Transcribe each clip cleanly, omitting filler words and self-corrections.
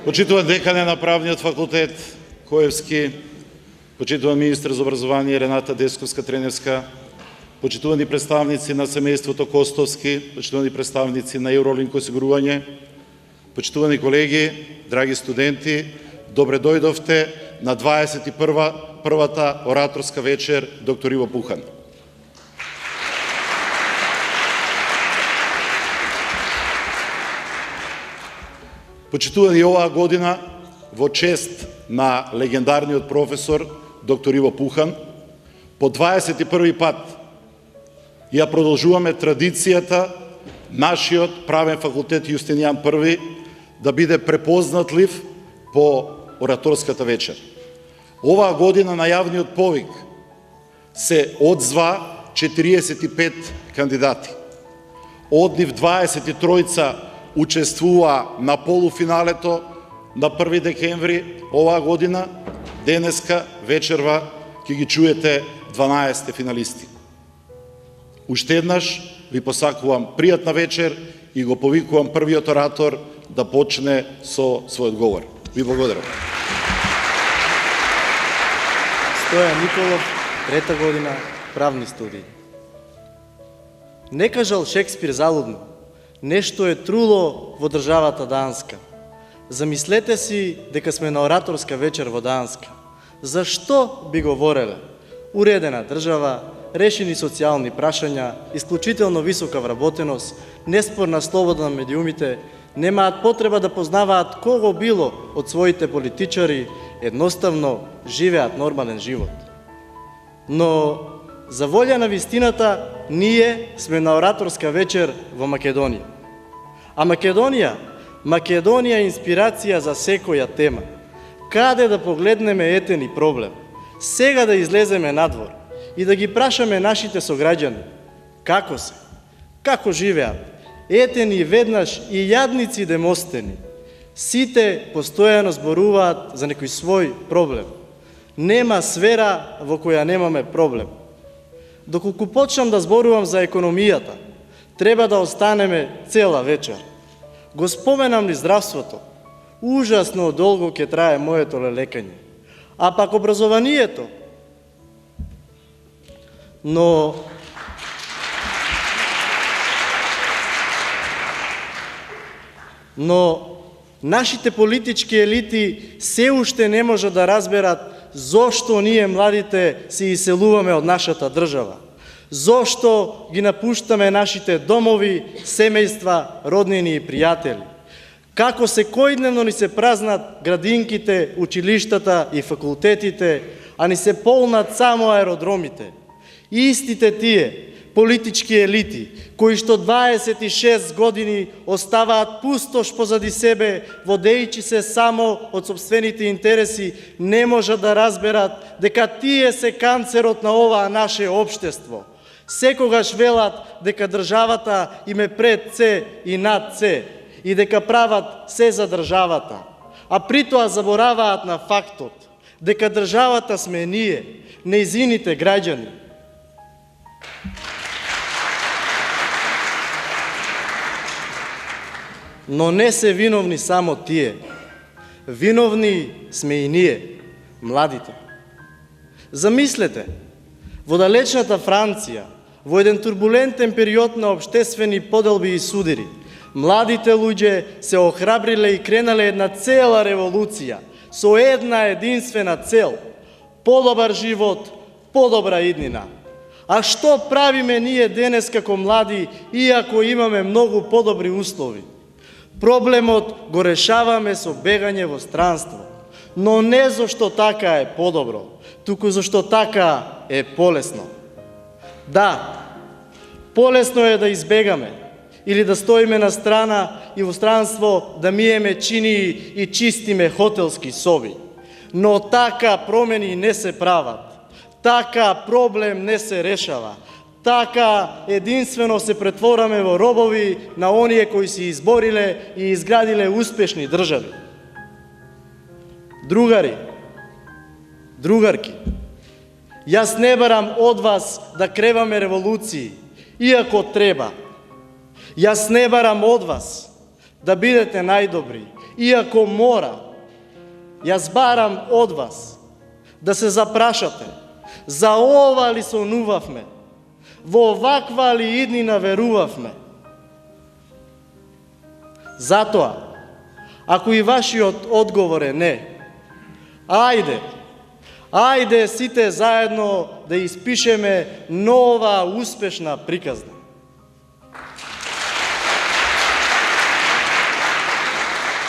Почитуван декане на Правниот факултет Коевски, почитуван министр за образование Рената Десковска-Треневска, почитувани представници на семејството Костовски, почитувани представници на Евролинк осигурување, почитувани колеги, драги студенти, добре дојдовте на 21-та ораторска вечер доктор Иво Пухан. Почитувани оваа година во чест на легендарниот професор доктор Иво Пухан, по 21 пат ја продолжуваме традицијата нашиот правен факултет Јустинијан I да биде препознатлив по ораторската вечер. Оваа година на јавниот повик се одзва 45 кандидати. Од нив 23 учествува на полуфиналето на 1 декември оваа година. Денеска вечерва ќе ги чуете 12 финалисти. Уште еднаш ви посакувам пријатна вечер и го повикувам првиот оратор да почне со својот говор. Ви благодарам. Стојан Николов, 3-та година, правни студии. Не кажал Шекспир залудно, нешто е труло во државата Данска. Замислете си дека сме на ораторска вечер во Данска. Зашто би говореле? Уредена држава, решени социјални прашања, исклучително висока вработеност, неспорна слобода на медиумите, немаат потреба да познаваат кого било од своите политичари, едноставно живеат нормален живот. Но за волја на вистината, ние сме на ораторска вечер во Македонија. А Македонија е инспирација за секоја тема. Каде да погледнеме етен и проблем? Сега да излеземе надвор и да ги прашаме нашите сограѓани како се, како живеат, етени веднаш и јадници демостени. Сите постојано зборуваат за некој свој проблем. Нема сфера во која немаме проблем. Доколку почнам да зборувам за економијата, треба да останеме цела вечер. Го споменам ли здравството? Ужасно долго ќе трае моето лелекање. А пак образованието? Но нашите политички елити се уште не можат да разберат зошто ние младите се иселуваме од нашата држава. Зошто ги напуштаме нашите домови, семејства, роднини и пријатели. Како секојдневно ни се празнат градинките, училиштата и факултетите, а ни се полнат само аеродромите. Истите тие политички елити, кои што 26 години оставаат пустош позади себе, водејќи се само од собствените интереси, не можат да разберат дека тие се канцерот на оваа наше општество. Секогаш велат дека државата им е пред се и над се и дека прават се за државата, а притоа забораваат на фактот дека државата сме ние, нејзините граѓани. Но не се виновни само тие. Виновни сме и ние, младите. Замислете, во далечната Франција, во еден турбулентен период на обштествени поделби и судири, младите луѓе се охрабриле и кренале една цела револуција со една единствена цел – подобар живот, подобра иднина. А што правиме ние денес како млади, иако имаме многу подобри услови? Проблемот го решаваме со бегање во странство, но не зашто така е подобро, туку зашто така е полесно. Да, полесно е да избегаме или да стоиме на страна и во странство да миеме чинии и чистиме хотелски соби. Но така промени не се прават. Така проблем не се решава. Така единствено се претвораме во робови на оние кои се избориле и изградиле успешни држави. Другари, другарки, јас не барам од вас да креваме револуции, иако треба. Јас не барам од вас да бидете најдобри, иако мора, јас барам од вас да се запрашате за ова ли сонувавме, во ваква ли иднина верувавме. Затоа, ако и вашиот одговор е не, ајде сите заедно да испишеме нова успешна приказна.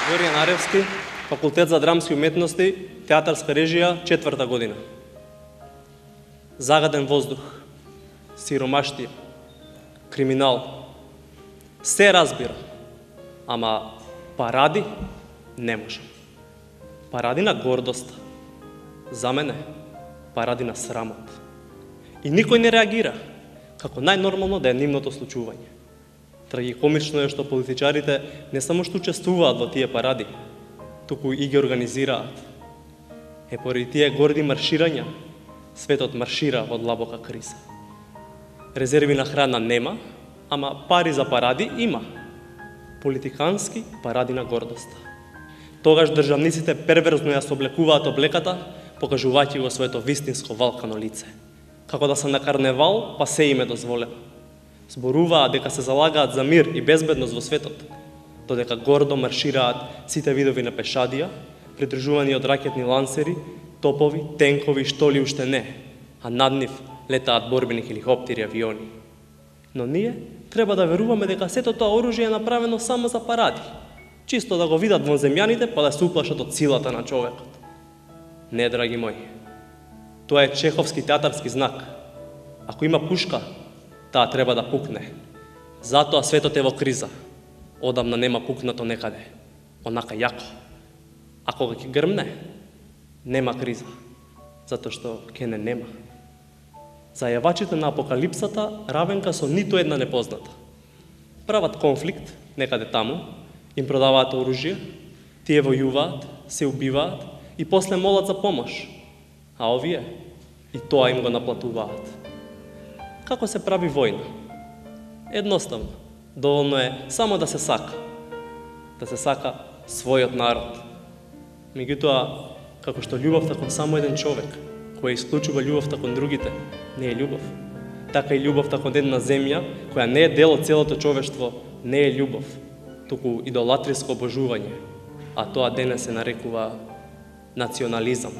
Горијан Аревски, Факултет за драмски уметности, театарска режија, 4-та година. Загаден воздух, сиромаштија, криминал. Се разбира, ама паради не можам. Паради на гордост, за мене паради на срамот. И никој не реагира, како најнормално да е нивното случување. Трагикомично е што политичарите не само што учествуваат во тие паради, туку и ги организираат. Поради тие горди марширања, светот маршира во длабока криза. Резерви на храна нема, ама пари за паради има. Политикански паради на гордоста. Тогаш државниците перверзно ја соблекуваат облеката, покажувајќи го своето вистинско валкано лице. Како да се на карневал, па се им е дозволено. Зборуваат дека се залагаат за мир и безбедност во светот, додека гордо маршираат сите видови на пешадија, придржувани од ракетни лансери, топови, тенкови, што ли уште не, а над нив летаат борбени хеликоптери и авиони. Но ние треба да веруваме дека сето тоа оружје е направено само за паради, чисто да го видат вонземјаните, па да се уплашат од силата на човекот. Не, драги мои, тоа е чеховски театарски знак. Ако има пушка, таа треба да пукне. Затоа светот е во криза. Одамна нема пукнато некаде, онака јако. А кога ќе грмне, нема криза, затоа што ќе не нема. Зајавачите на апокалипсата равенка со ниту една непозната. Прават конфликт некаде таму, им продаваат оружје, тие војуваат, се убиваат и после молат за помош. А овие и тоа им го наплатуваат. Како се прави војна? Едноставно, доволно е само да се сака. Да се сака својот народ. Меѓутоа, како што љубовта кон само еден човек, која исклучува љубовта кон другите, не е љубов. Така и љубовта кон една земја, која не е дел од целото човештво, не е љубов, туку идолатриско обожување, а тоа денес се нарекува национализам.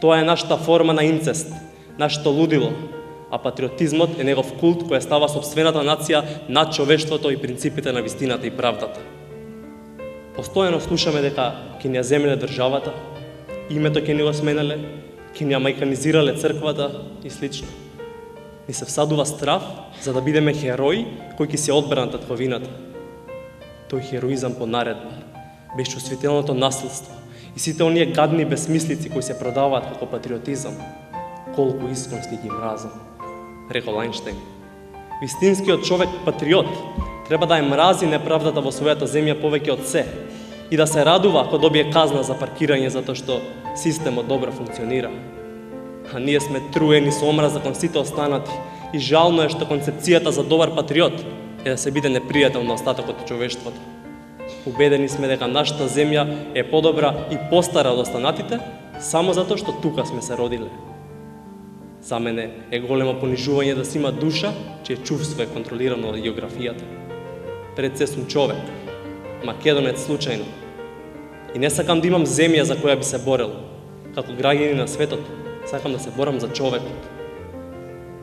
Тоа е нашата форма на инцест, нашето лудило, а патриотизмот е негов култ кој става сопствената нација над човештвото и принципите на вистината и правдата. Постојано слушаме дека ќе ни ја земеле државата, името ќе ни го сменеле, ќе ни ја мајканизирале црквата и слично. Ни се всадува страв за да бидеме херои кои ќе се одбранат од татковината. Тој хероизам по наредба, безчувствителното насилство и сите оние гадни безсмислици кои се продаваат како патриотизам, колку искренски ги мразам, рекол Ајнштејн. Вистинскиот човек патриот треба да ја мрази неправдата во својата земја повеќе од се и да се радува ако добие казна за паркирање затоа што системот добро функционира. А ние сме труени со омраза кон сите останати и жално е што концепцијата за добар патриот е да се биде непријател на остатокот од човештвото. Убедени сме дека нашата земја е подобра и постара од останатите само затоа што тука сме се родиле. За мене е големо понижување да се има душа, чие чувство е контролирано од географијата. Пред се сум човек, македонец случајно. И не сакам да имам земја за која би се борел. Како граѓани на светот, сакам да се борам за човекот.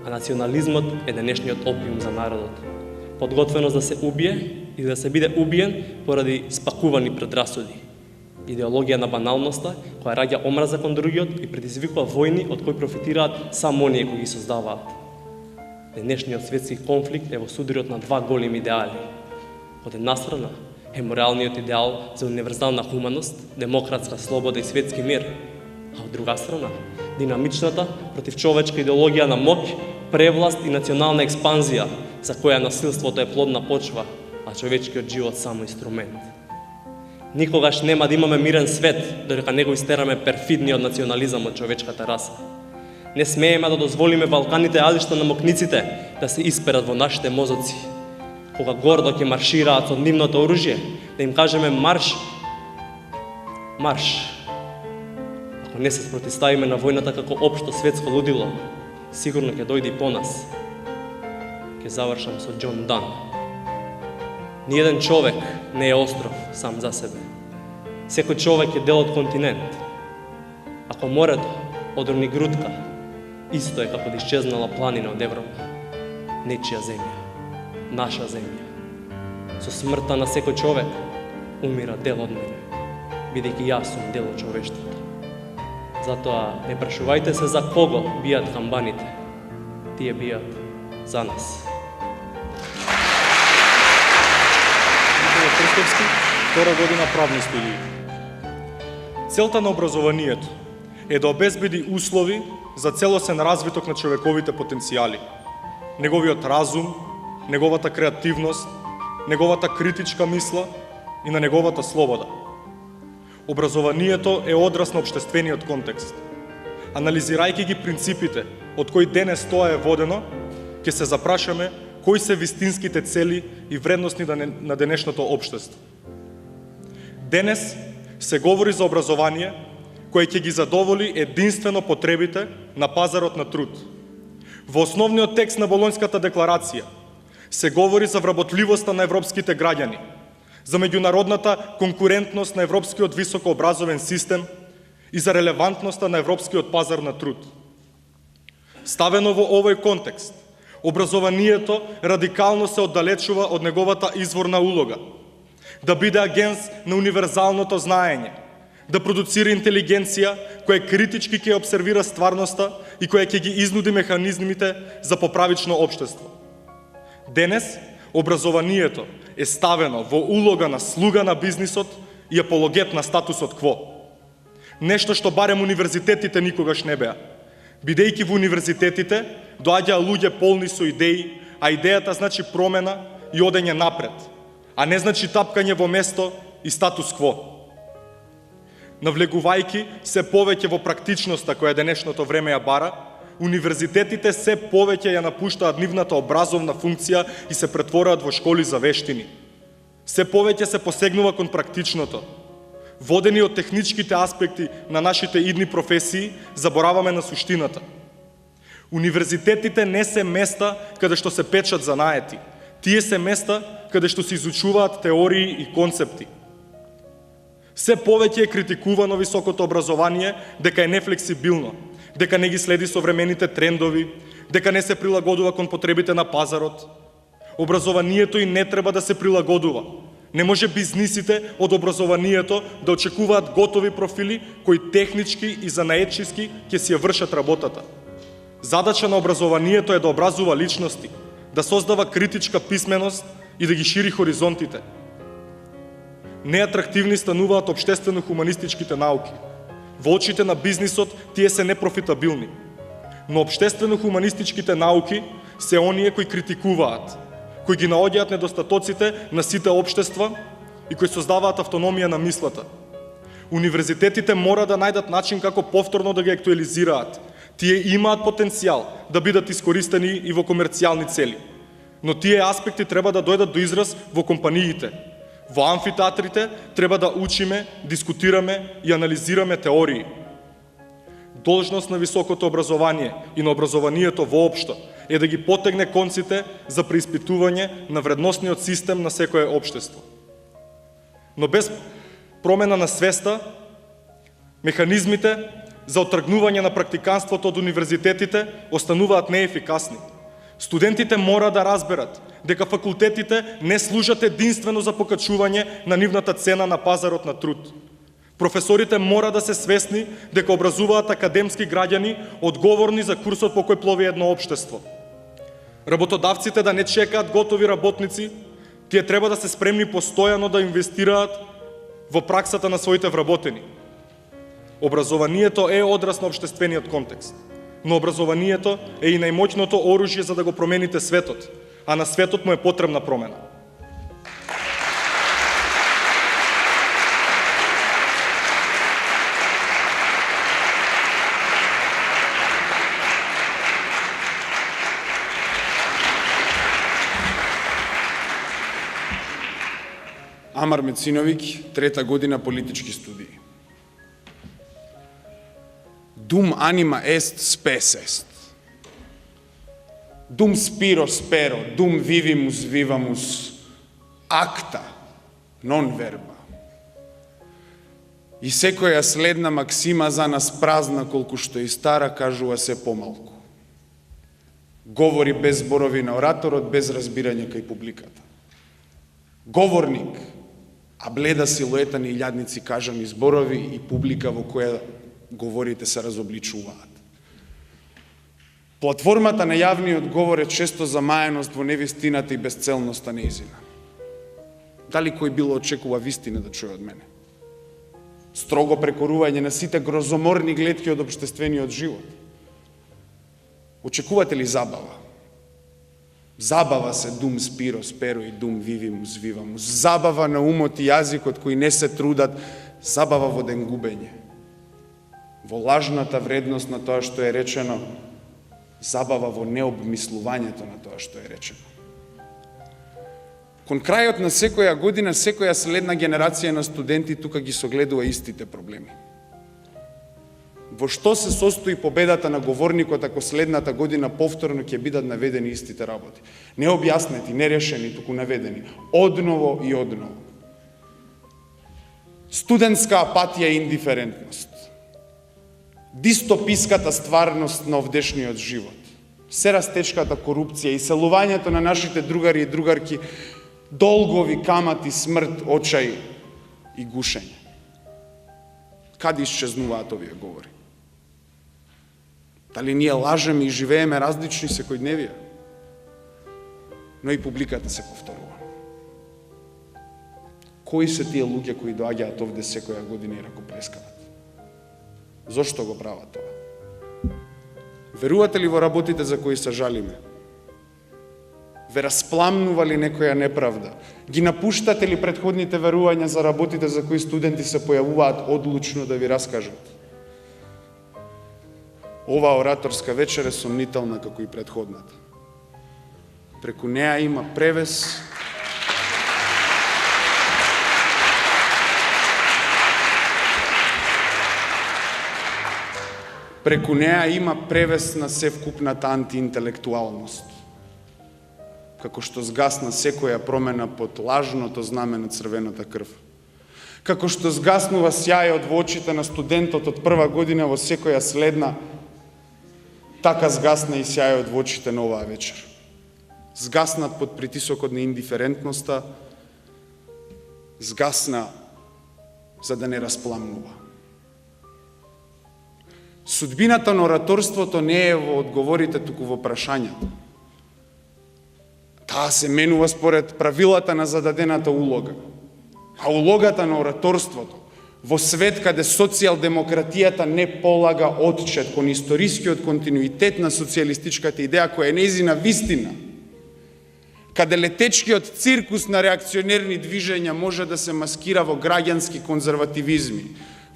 А национализмот е денешниот опиум за народот. Подготвеност да се убие и да се биде убиен поради спакувани предрасуди. Идеологија на баналноста, која раѓа омраза кон другиот и предизвикува војни од кои профитираат само оние кои ги создаваат. Денешниот светски конфликт е во судрот на два големи идеали. Од една страна е моралниот идеал за универзална хуманост, демократска слобода и светски мир, а од друга страна динамичната противчовечка идеологија на моќ, превласт и национална експанзија, за која насилството е плодна почва, а човечкиот живот само инструмент. Никогаш нема да имаме мирен свет, додека не го истераме перфидниот национализам од човечката раса. Не смееме да дозволиме Балканите алишта на мокниците да се исперат во нашите мозоци. Кога гордо ќе маршираат со нивното оружје, да им кажеме марш, марш. Ако не се спротиставиме на војната како општо светско лудило, сигурно ќе дојде и по нас. Ќе завршам со Џон Дан. Ниеден човек не е остров сам за себе. Секој човек е дел од континент. Ако морето одруни грудка, исто е како да исчезнала планина од Европа. Нечија земја, наша земја. Со смртта на секој човек умира дел од мене, бидејќи јас сум дел од човештвото. Затоа не прашувајте се за кого бијат камбаните. Тие бијат за нас. Никола Крстевски, втора година правни студии. Целта на образованието е да обезбеди услови за целосен развиток на човековите потенцијали, неговиот разум, неговата креативност, неговата критичка мисла и на неговата слобода. Образованието е одраз на општествениот контекст. Анализирајќи ги принципите од кои денес тоа е водено, ќе се запрашаме кои се вистинските цели и вредности на денешното општество. Денес се говори за образование кое ќе ги задоволи единствено потребите на пазарот на труд. Во основниот текст на Болонската декларација се говори за вработливоста на европските граѓани, за меѓународната конкурентност на европскиот високообразовен систем и за релевантноста на европскиот пазар на труд. Ставено во овој контекст, образованието радикално се оддалечува од неговата изворна улога, да биде агент на универзалното знаење, да продуцира интелигенција која критички ќе обсервира стварноста и која ќе ги изнуди механизмите за поправично општество. Денес, образованието е ставено во улога на слуга на бизнисот и апологет на статусот кво. Нешто што барем универзитетите никогаш не беа. Бидејќи во универзитетите доаѓаа луѓе полни со идеи, а идејата значи промена и одење напред, а не значи тапкање во место и статус кво. Навлегувајќи се повеќе во практичноста која денешното време ја бара, универзитетите се повеќе ја напуштаат нивната образовна функција и се претвораат во школи за вештини. Се повеќе се посегнува кон практичното. Водени од техничките аспекти на нашите идни професии, забораваме на суштината. Универзитетите не се места каде што се печат занаети. Тие се места каде што се изучуваат теории и концепти. Се повеќе е критикувано високото образование дека е нефлексибилно, дека не ги следи современите трендови, дека не се прилагодува кон потребите на пазарот. Образованието и не треба да се прилагодува. Не може бизнисите од образованието да очекуваат готови профили кои технички и занаетчиски ќе си ја вршат работата. Задача на образованието е да образува личности, да создава критичка писменост и да ги шири хоризонтите. Неатрактивни стануваат општествено-хуманистичките науки. Во очите на бизнисот тие се непрофитабилни. Но општествено-хуманистичките науки се оние кои критикуваат, кои ги наоѓаат недостатоците на сите општества и кои создаваат автономија на мислата. Универзитетите мора да најдат начин како повторно да ги актуализираат. Тие имаат потенцијал да бидат искористени и во комерцијални цели. Но тие аспекти треба да дојдат до израз во компаниите. Во амфитеатрите треба да учиме, дискутираме и анализираме теории. Должност на високото образование и на образованието воопшто е да ги потегне конците за преиспитување на вредносниот систем на секое општество. Но без промена на свеста, механизмите за отргнување на практиканството од универзитетите остануваат неефикасни. Студентите мора да разберат дека факултетите не служат единствено за покачување на нивната цена на пазарот на труд. Професорите мора да се свесни дека образуваат академски граѓани одговорни за курсот по кој плови едно општество. Работодавците да не чекаат готови работници, тие треба да се спремни постојано да инвестираат во праксата на своите вработени. Образованието е одраз на општествениот контекст, но образованието е и најмоќното оружје за да го промените светот, а на светот му е потребна промена. Амар Мециновиќ, трета година политички студии. Dum anima est spes est. Dum spiro spero, dum vivimus vivamus, acta, non verba. И секоја следна максима за нас празна, колку што и стара, кажува се помалку. Говори без зборови на ораторот, без разбирање кај публиката. Говорник, а бледа силуета на илјадници кажани зборови и публика во која говорите се разобличуваат. Платформата на јавниот говор е често замаеност во невистината и безцелноста неизина. Дали кој било очекува вистина да чуе од мене? Строго прекорување на сите грозоморни гледки од општествениот живот. Очекувате ли забава? Забава се дум спиро сперо и дум вивимус вивамус. Забава на умот и јазикот кои не се трудат, забава во ден губење. Во лажната вредност на тоа што е речено, забава во необмислувањето на тоа што е речено. Кон крајот на секоја година, секоја следна генерација на студенти тука ги согледува истите проблеми. Во што се состои победата на говорникот ако следната година повторно ќе бидат наведени истите работи? Не објаснети, не решени, туку наведени. Одново и одново. Студентска апатија и индиферентност. Дистописката стварност на овдешниот живот. Серастечката корупција, иселувањето на нашите другари и другарки, долгови, камати, смрт, очај и гушење. Каде исчезнуваат овие говори? Дали ние лажеме и живееме различни секојдневија? Но и публиката се повторува. Кои се тие луѓе кои доаѓаат овде секоја година и ракоплескават? Зошто го прават тоа? Верувате ли во работите за кои се жалиме? Ве распламнува ли некоја неправда? Ги напуштате ли претходните верувања за работите за кои студенти се појавуваат одлучно да ви раскажат? Ова ораторска вечер е сомнителна како и претходната. Преку неа има превес на севкупната антиинтелектуалност. Како што згасна секоја промена под лажното знаме на црвената крв. Како што згаснува сјајот во очите на студентот од прва година во секоја следна, така згасна и сјајот во очите на оваа вечер. Згаснат под притисокот на индиферентноста, згасна за да не распламнува. Судбината на ораторството не е во одговорите, туку во прашањата. Таа се менува според правилата на зададената улога. А улогата на ораторството во свет каде социјалдемократијата не полага отчет кон историскиот континуитет на социјалистичката идеја која е нејзина вистина, каде летечкиот циркус на реакционерни движења може да се маскира во граѓански конзервативизми,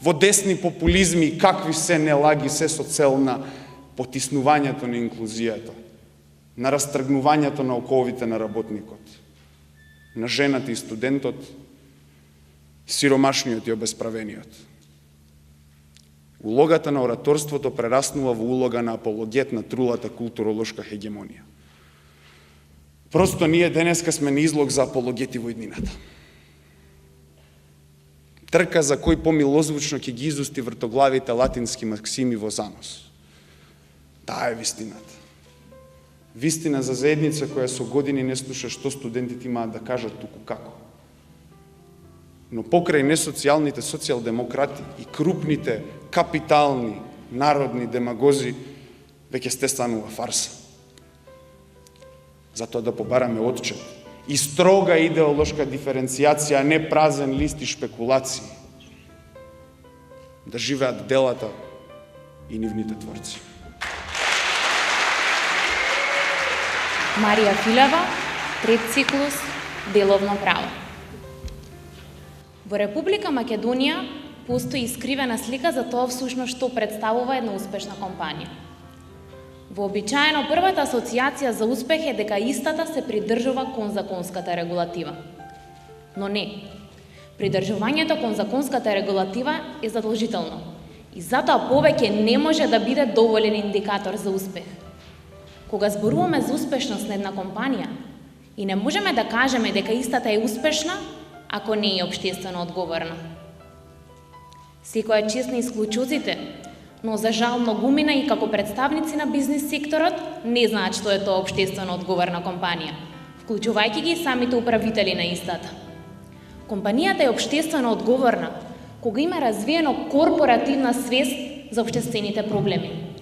во десни популизми и какви се нелаги, се со цел на потиснувањето на инклузијата, на растргнувањето на оковите на работникот, на жената и студентот, сиромашниот и обесправениот. Улогата на ораторството прераснува во улога на апологет на трулата културолошка хегемонија. Просто ние денеска сме на излог за апологети во иднината. Трка за кој помилозвучно ќе ги изусти вртоглавите латински максими во занос. Таа е вистината. Вистина за заедница која со години не слуша што студентите имаат да кажат, туку како. Но покрај несоцијалните социјалдемократи и крупните капитални народни демагози, веќе сте станува фарса. Затоа да побараме отчет и строга идеолошка диференцијација, а не празен лист и шпекулации. Да живеат делата и нивните творци. Марија Филева, трет циклус, деловно право. Во Република Македонија постои искривена слика за тоа всушност што представува една успешна компанија. Вообичаено првата асоцијација за успех е дека истата се придржува кон законската регулатива. Но не. Придржувањето кон законската регулатива е задолжително И затоа повеќе не може да биде доволен индикатор за успех. Кога зборуваме за успешност на една компанија, и не можеме да кажеме дека истата е успешна, ако не е општествено одговорна. Секоја чест на исклучуците, но за жал многумина и како представници на бизнес секторот не знаат што е тоа општествено одговорна компанија, вклучувајќи ги самите управители на истата. Компанијата е општествено одговорна кога има развиено корпоративна свест за општествените проблеми,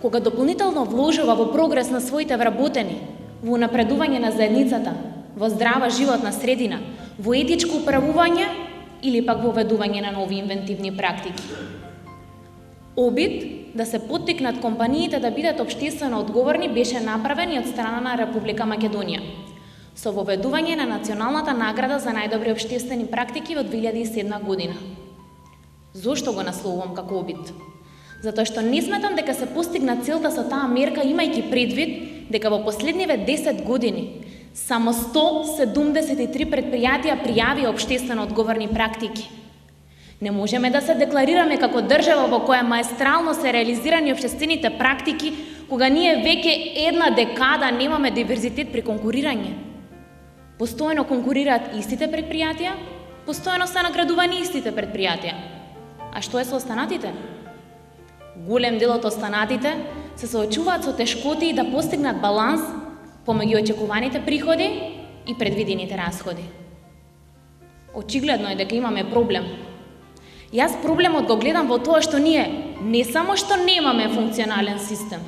кога дополнително вложува во прогрес на своите вработени, во напредување на заедницата, во здрава животна средина, во етичко управување или пак во введување на нови инвентивни практики. Обид да се поттикнат компаниите да бидат општествено одговорни беше направен и од страна на Република Македонија, со воведување на Националната награда за најдобри општествени практики во 2007 година. Зошто го насловувам како обид? Затоа што не сметам дека се постигна целта со таа мерка, имајќи предвид дека во последниве 10 години само 173 предпријатија пријавија општествено одговорни практики. Не можеме да се декларираме како држава во која маестрално се реализирани општествените практики, кога ние веќе една декада немаме диверзитет при конкурирање. Постојано конкурираат истите предпријатија, постојано се наградувани истите предпријатија. А што е со останатите? Голем дел од останатите се соочуваат со тешкоти да постигнат баланс помеѓу очекуваните приходи и предвидените расходи. Очигледно е дека имаме проблем. Јас проблемот го гледам во тоа што ние не само што немаме функционален систем,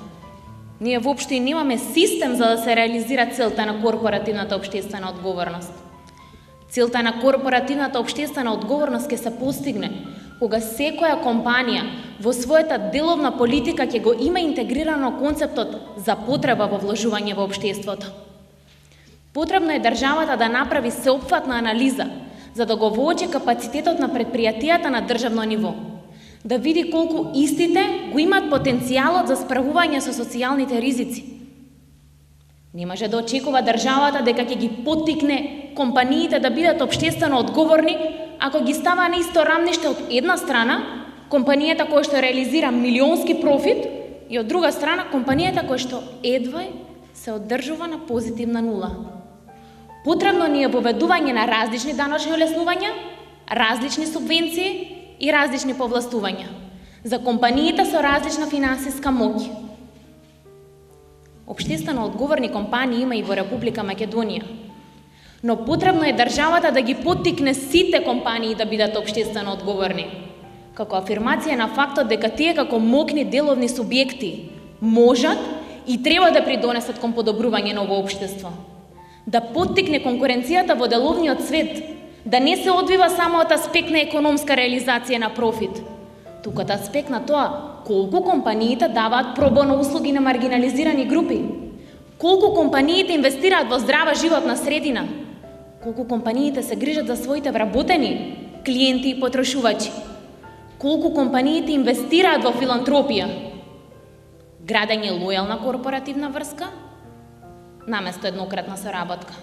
ние воопшто и немаме систем за да се реализира целта на корпоративната општествена одговорност. Целта на корпоративната општествена одговорност ќе се постигне кога секоја компанија во својата деловна политика ќе го има интегрирано концептот за потреба во вложување во општеството. Потребно е државата да направи сеопфатна анализа за да го воочи капацитетот на предпријатијата на државно ниво, да види колку истите го имаат потенцијалот за справување со социјалните ризици. Не може да очекува државата дека ќе ги поттикне компаниите да бидат општествено одговорни, ако ги става на исто рамниште од една страна компанијата која што реализира милионски профит и од друга страна компанијата која што едвај се одржува на позитивна нула. Потребно ни е воведување на различни даночни олеснувања, различни субвенции и различни повластувања за компаниите со различна финансиска моќ. Општествено одговорни компании има и во Република Македонија, но потребно е државата да ги поттикне сите компании да бидат општествено одговорни, како афирмација на фактот дека тие како моќни деловни субјекти можат и треба да придонесат кон подобрување на ово општество, да поттикне конкуренцијата во деловниот свет, да не се одвива само од аспект на економска реализација на профит, туку од аспект на тоа колку компаниите даваат пробоно услуги на маргинализирани групи, колку компаниите инвестираат во здрава животна средина, колку компаниите се грижат за своите вработени, клиенти и потрошувачи, колку компаниите инвестираат во филантропија, градење лојална корпоративна врска, наместо еднократна соработка.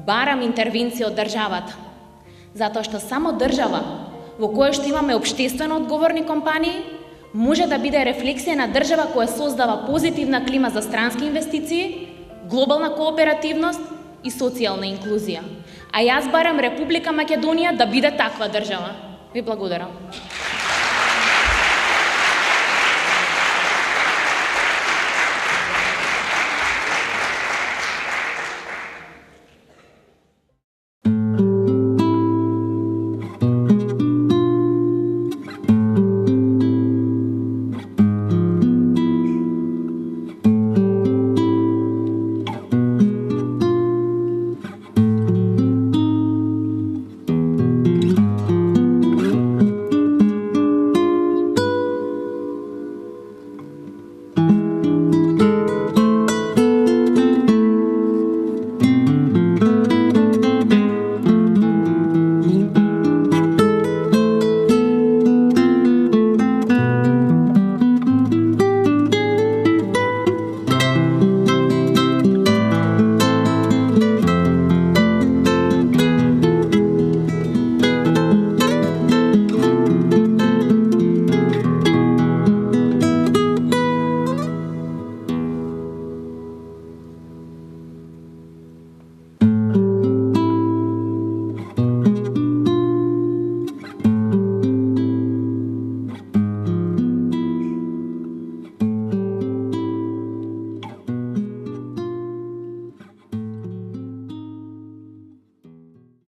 Барам интервенција од државата, затоа што само држава во која што имаме општествено одговорни компании може да биде рефлексија на држава која создава позитивна клима за странски инвестиции, глобална кооперативност и социјална инклузија. А јас барам Република Македонија да биде таква држава. Ви благодарам.